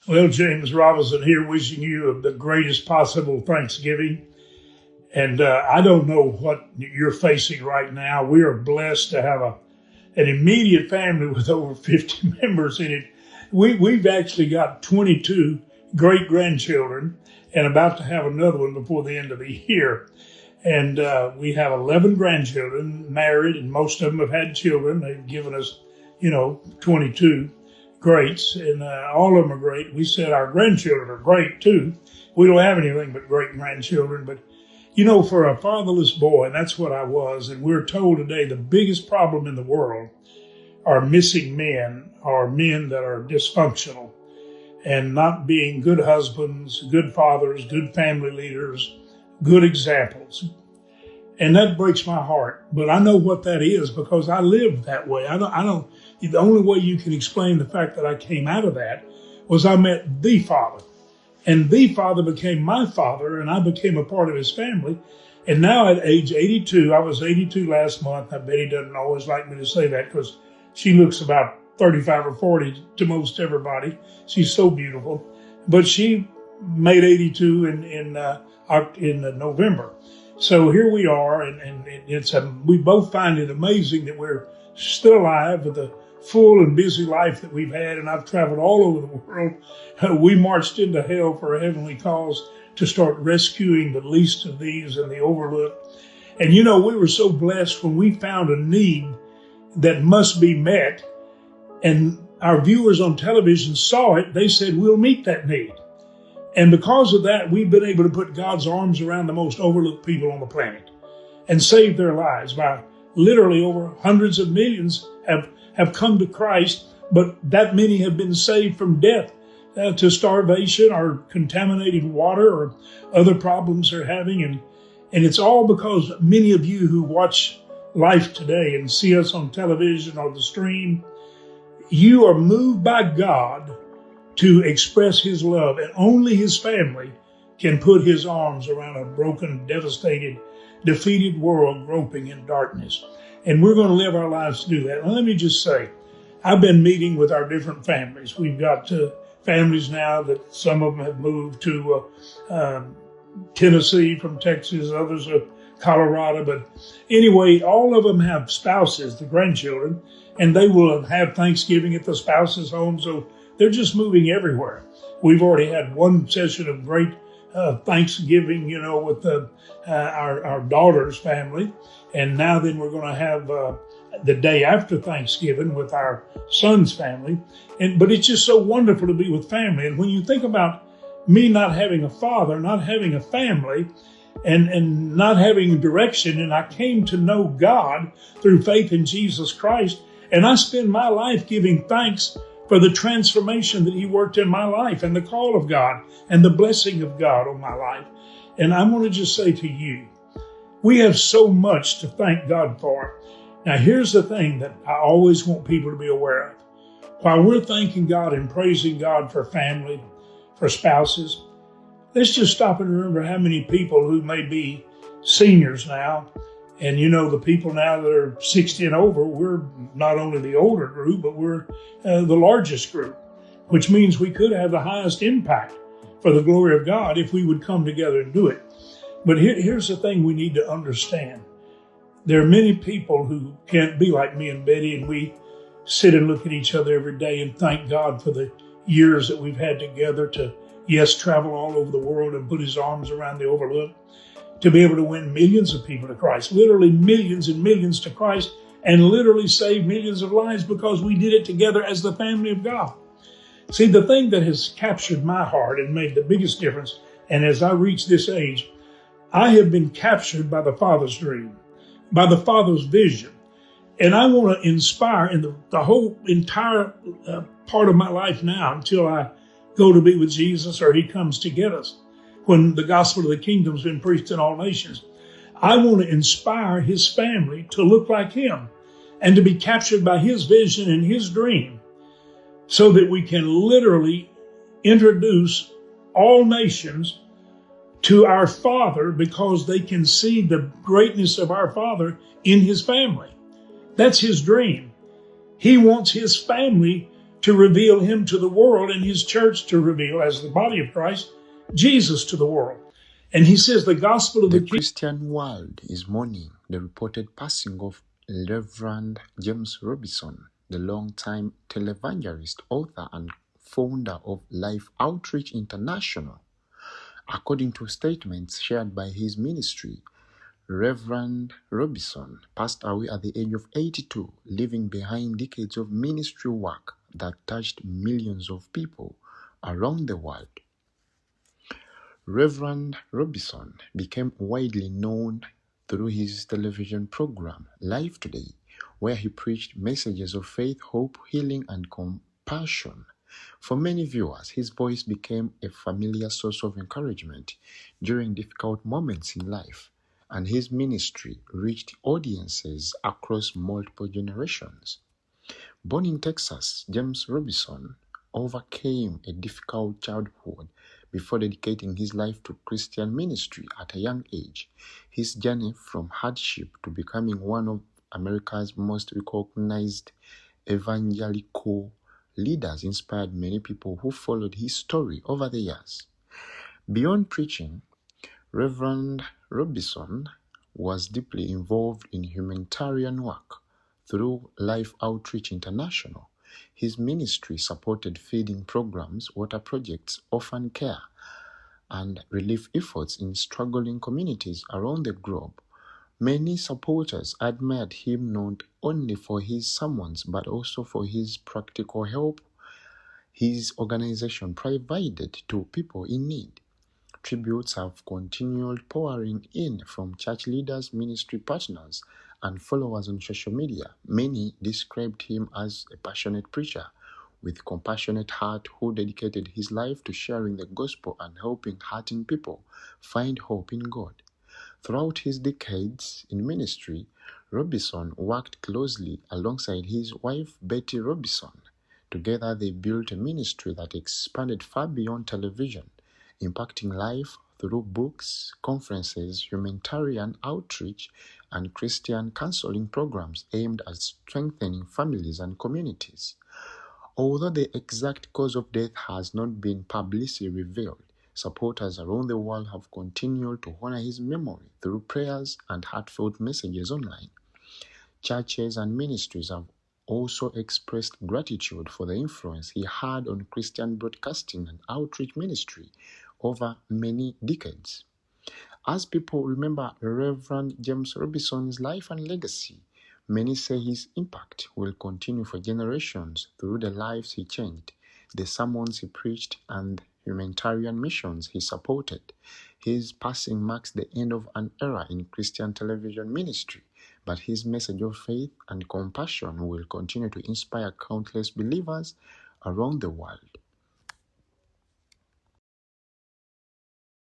Well, James Robison here, wishing you the greatest possible Thanksgiving. And I don't know what you're facing right now. We are blessed to have an immediate family with over 50 members in it. We've actually got 22 great grandchildren and about to have another one before the end of the year. And we have 11 grandchildren married, and most of them have had children. They've given us, 22 greats, and all of them are great. We said our grandchildren are great too. We don't have anything but great grandchildren, but for a fatherless boy, and that's what I was, and we're told today the biggest problem in the world are missing men, or men that are dysfunctional and not being good husbands, good fathers, good family leaders, good examples. And that breaks my heart, but I know what that is because I lived that way. The only way you can explain the fact that I came out of that was I met the Father. And the Father became my father, and I became a part of his family. And now at age 82, I was 82 last month. I bet he doesn't always like me to say that because she looks about 35 or 40 to most everybody. She's so beautiful. But she made 82 in November. So here we are, and we both find it amazing that we're still alive with a full and busy life that we've had, and I've traveled all over the world. We marched into hell for a heavenly cause to start rescuing the least of these and the overlooked. And we were so blessed when we found a need that must be met, and our viewers on television saw it. They said, we'll meet that need. And because of that, we've been able to put God's arms around the most overlooked people on the planet and save their lives by literally over hundreds of millions have come to Christ, but that many have been saved from death to starvation or contaminated water or other problems they're having. And it's all because many of you who watch Life Today and see us on television or the stream, you are moved by God to express his love, and only his family can put his arms around a broken, devastated, defeated world groping in darkness. And we're going to live our lives to do that. And let me just say, I've been meeting with our different families. We've got families now that some of them have moved to Tennessee from Texas, others are Colorado. But anyway, all of them have spouses, the grandchildren, and they will have Thanksgiving at the spouse's home. So they're just moving everywhere. We've already had one session of great Thanksgiving, with our daughter's family. And now then we're going to have the day after Thanksgiving with our son's family. But it's just so wonderful to be with family. And when you think about me not having a father, not having a family, and not having direction, and I came to know God through faith in Jesus Christ, and I spend my life giving thanks for the transformation that he worked in my life and the call of God and the blessing of God on my life. And I want to just say to you, we have so much to thank God for. Now, here's the thing that I always want people to be aware of. While we're thanking God and praising God for family, for spouses, let's just stop and remember how many people who may be seniors now. And the people now that are 60 and over, we're not only the older group, but we're the largest group, which means we could have the highest impact for the glory of God if we would come together and do it. But here's the thing we need to understand. There are many people who can't be like me and Betty, and we sit and look at each other every day and thank God for the years that we've had together to, yes, travel all over the world and put his arms around the overlooked, to be able to win millions of people to Christ, literally millions and millions to Christ, and literally save millions of lives because we did it together as the family of God. See, the thing that has captured my heart and made the biggest difference, and as I reach this age, I have been captured by the Father's dream, by the Father's vision. And I want to inspire in the whole entire part of my life now until I go to be with Jesus or he comes to get us, when the gospel of the kingdom has been preached in all nations. I want to inspire his family to look like him and to be captured by his vision and his dream so that we can literally introduce all nations to our Father because they can see the greatness of our Father in his family. That's his dream. He wants his family to reveal him to the world, and his church to reveal, as the body of Christ, Jesus to the world. And he says the gospel of The Christian world is mourning the reported passing of Reverend James Robison, the longtime televangelist, author, and founder of Life Outreach International. According to statements shared by his ministry, Reverend Robison passed away at the age of 82, leaving behind decades of ministry work that touched millions of people around the world. Reverend Robison became widely known through his television program, Life Today, where he preached messages of faith, hope, healing, and compassion. For many viewers, his voice became a familiar source of encouragement during difficult moments in life, and his ministry reached audiences across multiple generations. Born in Texas, James Robison overcame a difficult childhood before dedicating his life to Christian ministry at a young age. His journey from hardship to becoming one of America's most recognized evangelical leaders inspired many people who followed his story over the years. Beyond preaching, Reverend Robison was deeply involved in humanitarian work. Through Life Outreach International, his ministry supported feeding programs, water projects, orphan care, and relief efforts in struggling communities around the globe. Many supporters admired him not only for his sermons but also for his practical help his organization provided to people in need. Tributes have continued pouring in from church leaders, ministry partners, and followers on social media. Many described him as a passionate preacher with compassionate heart who dedicated his life to sharing the gospel and helping hurting people find hope in God. Throughout his decades in ministry, Robison worked closely alongside his wife Betty Robison. Together they built a ministry that expanded far beyond television, impacting life through books, conferences, humanitarian outreach, and Christian counseling programs aimed at strengthening families and communities. Although the exact cause of death has not been publicly revealed, supporters around the world have continued to honor his memory through prayers and heartfelt messages online. Churches and ministries have also expressed gratitude for the influence he had on Christian broadcasting and outreach ministry over many decades. As people remember Reverend James Robison's life and legacy, many say his impact will continue for generations through the lives he changed, the sermons he preached, and humanitarian missions he supported. His passing marks the end of an era in Christian television ministry, but his message of faith and compassion will continue to inspire countless believers around the world.